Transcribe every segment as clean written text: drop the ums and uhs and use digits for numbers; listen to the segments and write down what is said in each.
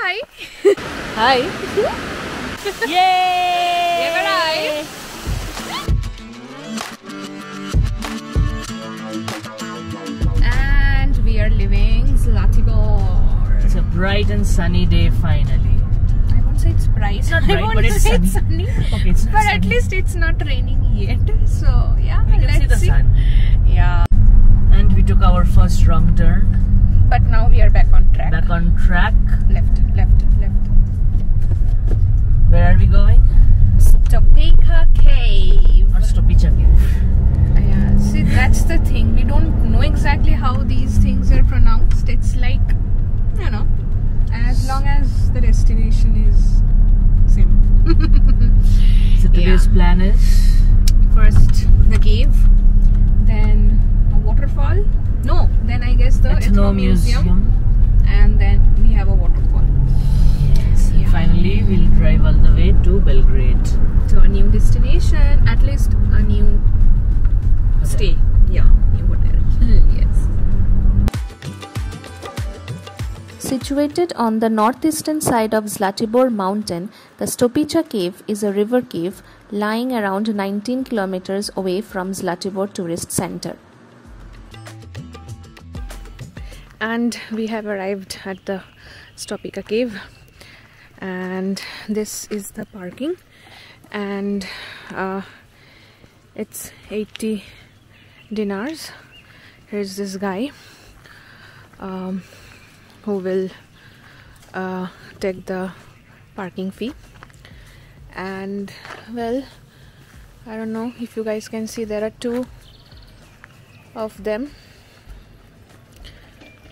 Hi. Hi. Yay! And we are leaving Zlatibor. It's a bright and sunny day finally. I won't say it's bright. It's not bright, but it's sunny. Okay, it's not but sunny. at least it's not raining yet. So yeah, We can see the sun. Yeah. And we took our first wrong turn. But now we are back on track. Back on track. Left, left, left. Where are we going? Stopica Cave. Or Stopica Cave. Yeah, see, that's the thing. We don't know exactly how these things are pronounced. It's like, you know, as long as the destination is same. So today's plan is first the cave, then a waterfall. No, then I guess the Ethno museum, and then we have a waterfall. Yes. And finally, we'll drive all the way to Belgrade. To a new destination, at least a new stay. Yeah, new hotel. Yes. Situated on the northeastern side of Zlatibor mountain, the Stopica Cave is a river cave lying around 19 kilometers away from Zlatibor tourist center. And we have arrived at the Stopica Cave, and this is the parking, and it's 80 dinars. Here's this guy who will take the parking fee. And well, I don't know if you guys can see, there are two of them.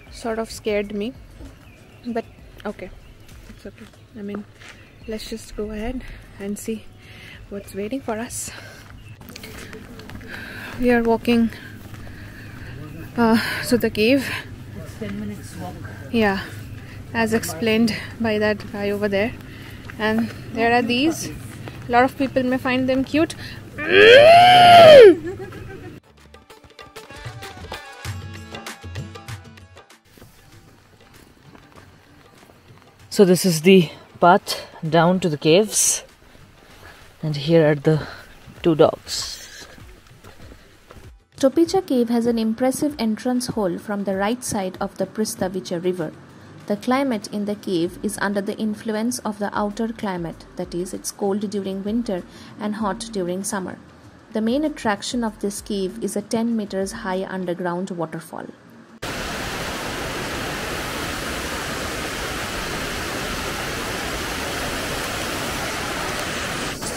Sort of scared me, but okay, it's okay. I mean, let's just go ahead and see what's waiting for us. We are walking to the cave. It's 10 minutes walk. Yeah, as explained by that guy over there. And there are these. A lot of people may find them cute. So this is the path down to the caves, and here are the two dogs. Stopica Cave has an impressive entrance hole from the right side of the Pristavica river. The climate in the cave is under the influence of the outer climate, that is, it's cold during winter and hot during summer. The main attraction of this cave is a 10 meters high underground waterfall.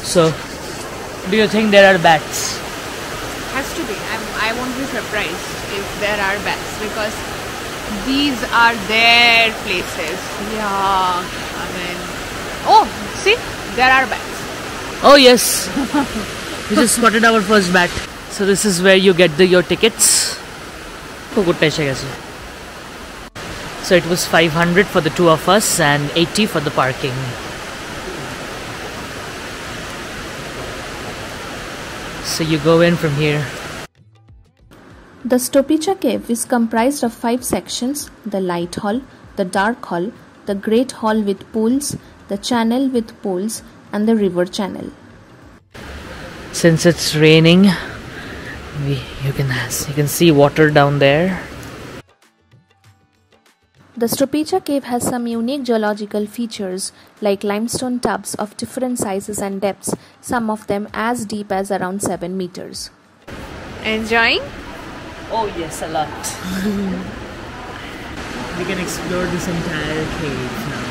So, do you think there are bats? Has to be. I won't be surprised if there are bats, because these are their places. Yeah, I mean, oh, see, there are bats. Oh yes, we just spotted our first bat. So this is where you get your tickets. So it was 500 for the two of us and 80 for the parking. So you go in from here. The Stopica Cave is comprised of 5 sections: the light hall, the dark hall, the great hall with pools, the channel with pools, and the river channel. Since it's raining, you can see water down there. The Stopica Cave has some unique geological features like limestone tubs of different sizes and depths, some of them as deep as around 7 meters. Enjoying? Oh yes, a lot. We can explore this entire cave now.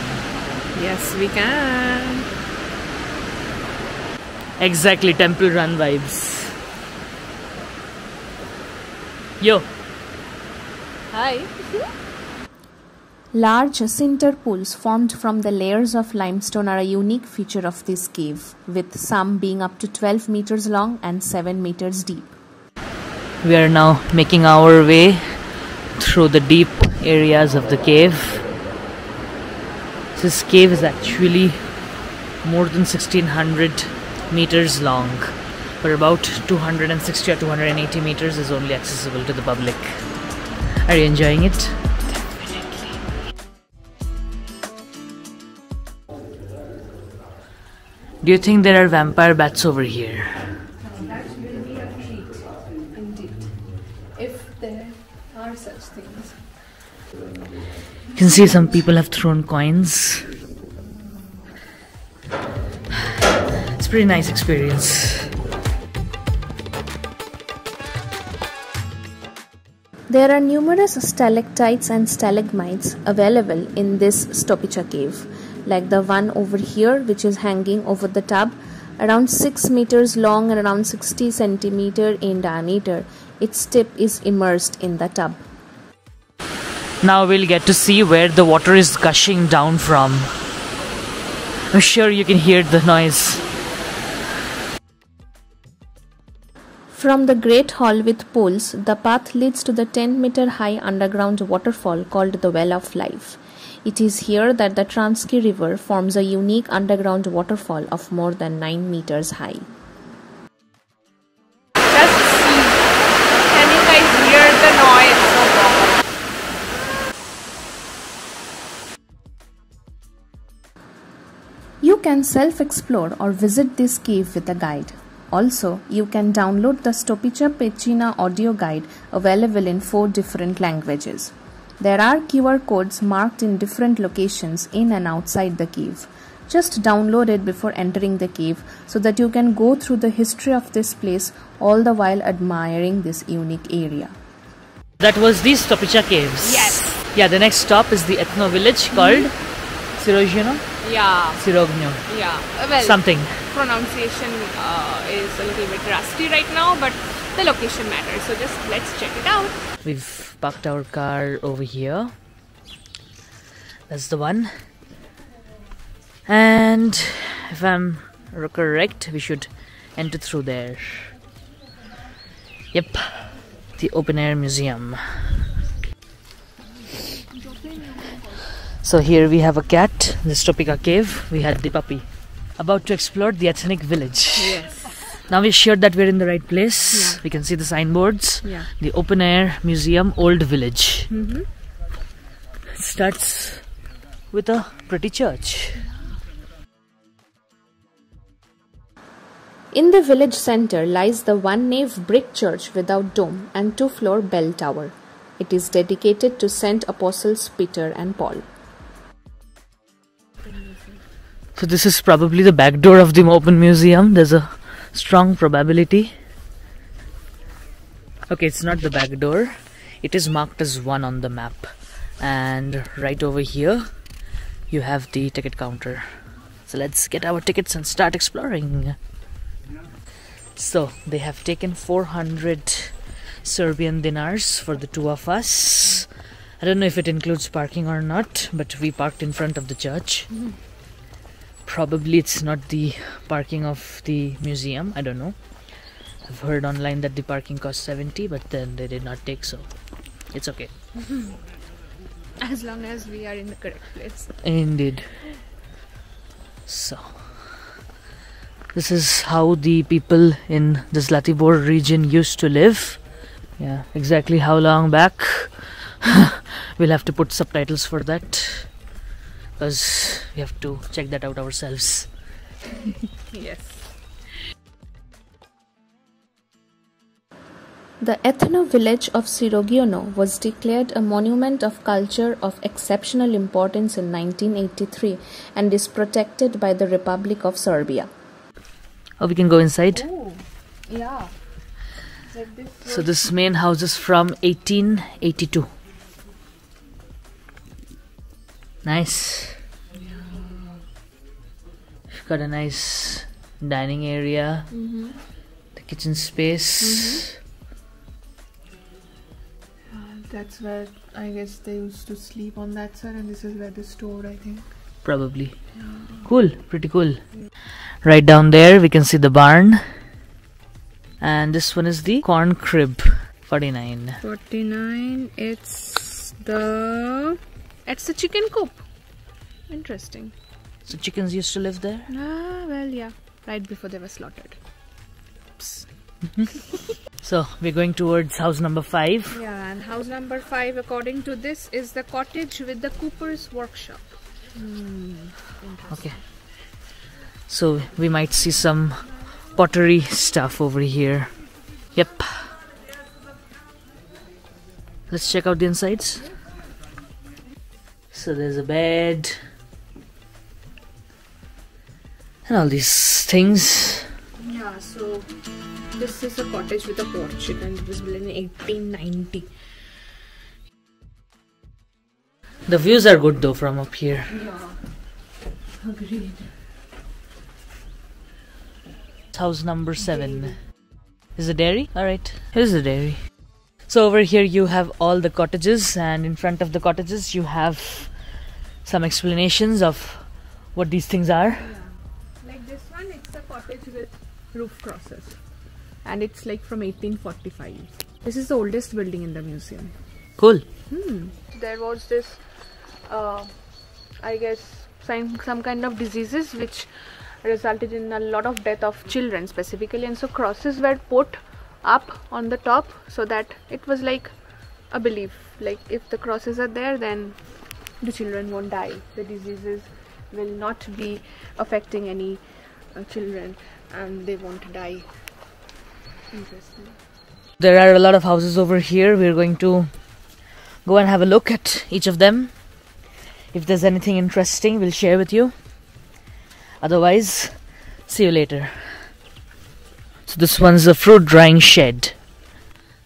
Yes, we can. Exactly, temple run vibes. Yo. Hi. Large cinder pools formed from the layers of limestone are a unique feature of this cave, with some being up to 12 meters long and 7 meters deep. We are now making our way through the deep areas of the cave. This cave is actually more than 1600 meters long, but about 260 or 280 meters is only accessible to the public. Are you enjoying it? Do you think there are vampire bats over here? That will be a treat, indeed, if there are such things. You can see some people have thrown coins. It's a pretty nice experience. There are numerous stalactites and stalagmites available in this Stopica Cave, like the one over here which is hanging over the tub, around 6 meters long and around 60 centimeter in diameter. Its tip is immersed in the tub. Now we'll get to see where the water is gushing down from. I'm sure you can hear the noise. From the Great Hall with pools, the path leads to the 10-meter high underground waterfall called the Well of Life. It is here that the Transky River forms a unique underground waterfall of more than 9 meters high. Just see. Can you guys hear the noise? You can self-explore or visit this cave with a guide. Also, you can download the Stopica Pechina audio guide available in 4 different languages. There are QR codes marked in different locations in and outside the cave. Just download it before entering the cave so that you can go through the history of this place all the while admiring this unique area. That was the Stopica Caves. Yes. Yeah, the next stop is the Ethno village called Sirogojno? Yeah. Sirogojno. Yeah. Well, Something. Pronunciation is a little bit rusty right now, but the location matters. So just let's check it out. We've parked our car over here. That's the one. And if I'm correct, we should enter through there. Yep. The open air museum. So here we have a cat, the Stopica Cave. We had the puppy. About to explore the ethnic village. Yes. Now we're sure that we're in the right place. Yeah. We can see the signboards. Yeah. The open air museum, old village. Mm-hmm. It starts with a pretty church. In the village center lies the one-nave brick church without dome and 2-floor bell tower. It is dedicated to Saint Apostles Peter and Paul. So this is probably the back door of the open museum. There's a strong probability. Okay, it's not the back door. It is marked as 1 on the map. And right over here, you have the ticket counter. So let's get our tickets and start exploring. So they have taken 400 Serbian dinars for the 2 of us. I don't know if it includes parking or not, but we parked in front of the church. Probably it's not the parking of the museum, I don't know. I've heard online that the parking costs 70, but then they did not take, so it's okay. As long as we are in the correct place. Indeed. So this is how the people in the Zlatibor region used to live. Yeah, exactly how long back? We'll have to put subtitles for that, because we have to check that out ourselves. Yes. The Ethno village of Sirogojno was declared a monument of culture of exceptional importance in 1983 and is protected by the Republic of Serbia. Oh, we can go inside. Oh, yeah. So this main house is from 1882. Nice. Got a nice dining area. The kitchen space. That's where I guess they used to sleep on that side, and this is where they stored, I think. Probably. Cool, pretty cool. Right down there we can see the barn. And this one is the corn crib. 49. 49. It's the chicken coop. Interesting. So chickens used to live there? Ah, well, yeah. Right before they were slaughtered. So we're going towards house number 5. Yeah, and house number 5, according to this, is the cottage with the cooper's workshop. Okay. So we might see some pottery stuff over here. Yep. Let's check out the insides. So there's a bed and all these things. Yeah, so this is a cottage with a porch and it was built in 1890. The views are good though from up here. Yeah, agreed. House number 7 is a dairy. Alright, here's the dairy. So over here you have all the cottages, and in front of the cottages you have some explanations of what these things are. Yeah. Like this one, it's a cottage with roof crosses and it's like from 1845. This is the oldest building in the museum. Cool. There was this I guess some kind of diseases which resulted in a lot of death of children specifically, and so crosses were put up on the top so that it was like a belief, like if the crosses are there then the children won't die, the diseases will not be affecting any children and they won't die. Interesting. There are a lot of houses over here. We're going to go and have a look at each of them. If there's anything interesting, we'll share with you. Otherwise, see you later. So this one's a fruit drying shed.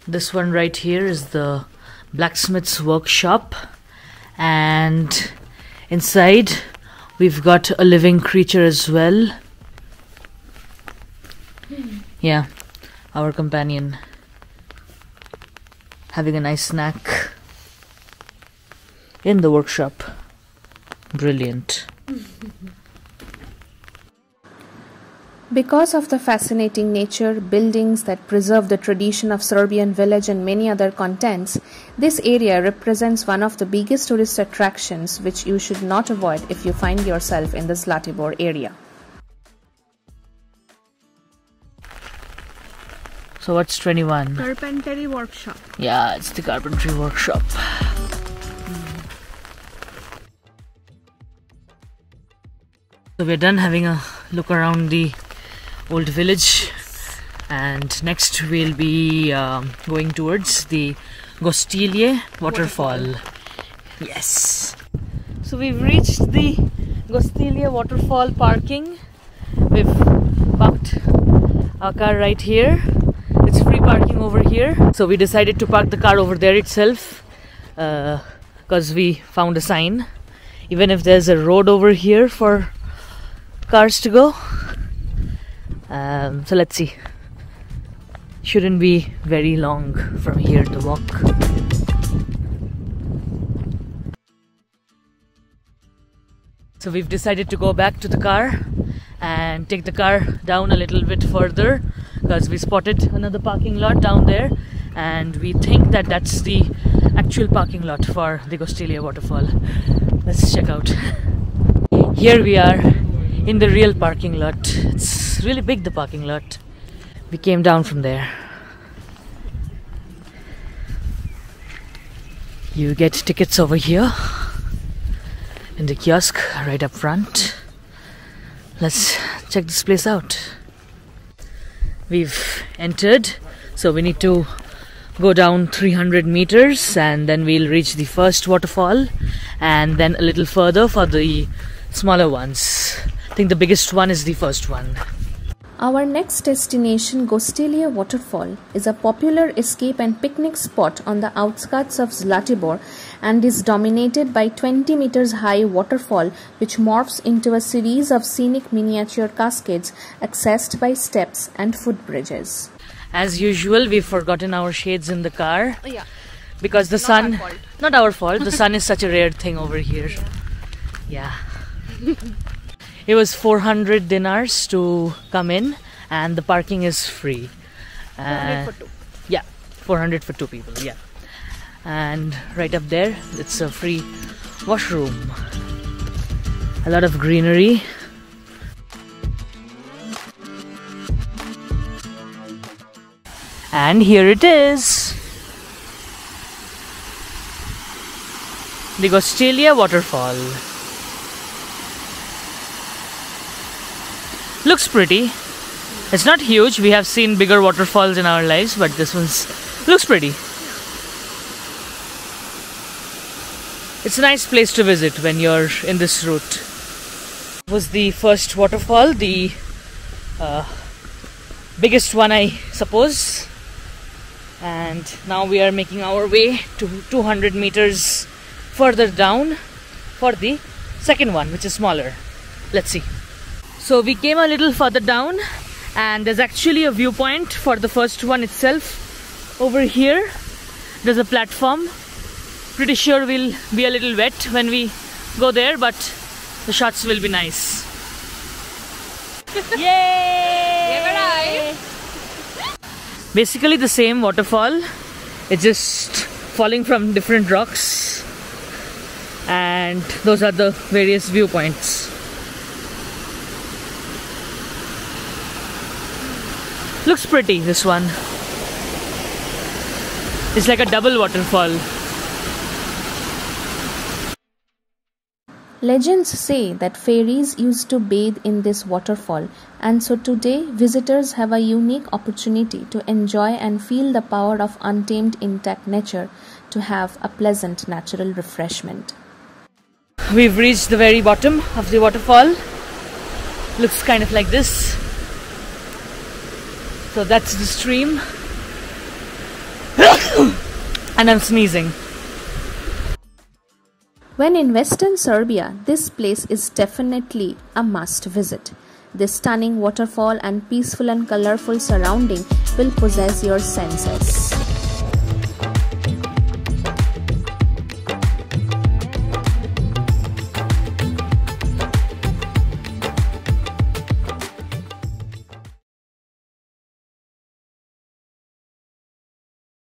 This one right here is the blacksmith's workshop, and inside we've got a living creature as well. Yeah, our companion having a nice snack in the workshop. Brilliant. Because of the fascinating nature, buildings that preserve the tradition of Serbian village and many other contents, this area represents one of the biggest tourist attractions which you should not avoid if you find yourself in the Zlatibor area. So what's 21? Carpentry workshop. Yeah, it's the carpentry workshop. So we're done having a look around the old village, and next we'll be going towards the Gostilje Waterfall. Yes. So we've reached the Gostilje Waterfall parking. We've parked our car right here. It's free parking over here. So we decided to park the car over there itself because we found a sign. Even if there's a road over here for cars to go. So let's see. Shouldn't be very long from here to walk. So we've decided to go back to the car and take the car down a little bit further because we spotted another parking lot down there, and we think that that's the actual parking lot for the Gostilje Waterfall. Let's check out. Here we are in the real parking lot. It's really big, the parking lot. We came down from there. You get tickets over here in the kiosk right up front. Let's check this place out. We've entered, so we need to go down 300 meters and then we'll reach the first waterfall, and then a little further for the smaller ones. I think the biggest one is the first one. Our next destination, Gostilje Waterfall, is a popular escape and picnic spot on the outskirts of Zlatibor and is dominated by 20 meters high waterfall which morphs into a series of scenic miniature cascades accessed by steps and footbridges. As usual, we've forgotten our shades in the car. Yeah. Because the sun... Not our fault. The sun is such a rare thing over here. Yeah. It was 400 dinars to come in, and the parking is free. 400 for two. Yeah, 400 for 2 people, yeah. And right up there, it's a free washroom. A lot of greenery. And here it is. The Gostilje Waterfall. Looks pretty. It's not huge. We have seen bigger waterfalls in our lives, but this one's looks pretty. It's a nice place to visit when you're in this route. Was the first waterfall, the biggest one, I suppose. And now we are making our way to 200 meters further down for the second one, which is smaller. Let's see. So we came a little further down, and there's actually a viewpoint for the first one itself. Over here there's a platform. Pretty sure we'll be a little wet when we go there, but the shots will be nice. Yay! Basically the same waterfall. It's just falling from different rocks, and those are the various viewpoints. Looks pretty, this one. It's like a double waterfall. Legends say that fairies used to bathe in this waterfall, and so today visitors have a unique opportunity to enjoy and feel the power of untamed intact nature, to have a pleasant natural refreshment. We've reached the very bottom of the waterfall. Looks kind of like this. So that's the stream. And I'm sneezing. When in Western Serbia, this place is definitely a must visit. This stunning waterfall and peaceful and colorful surrounding will possess your senses.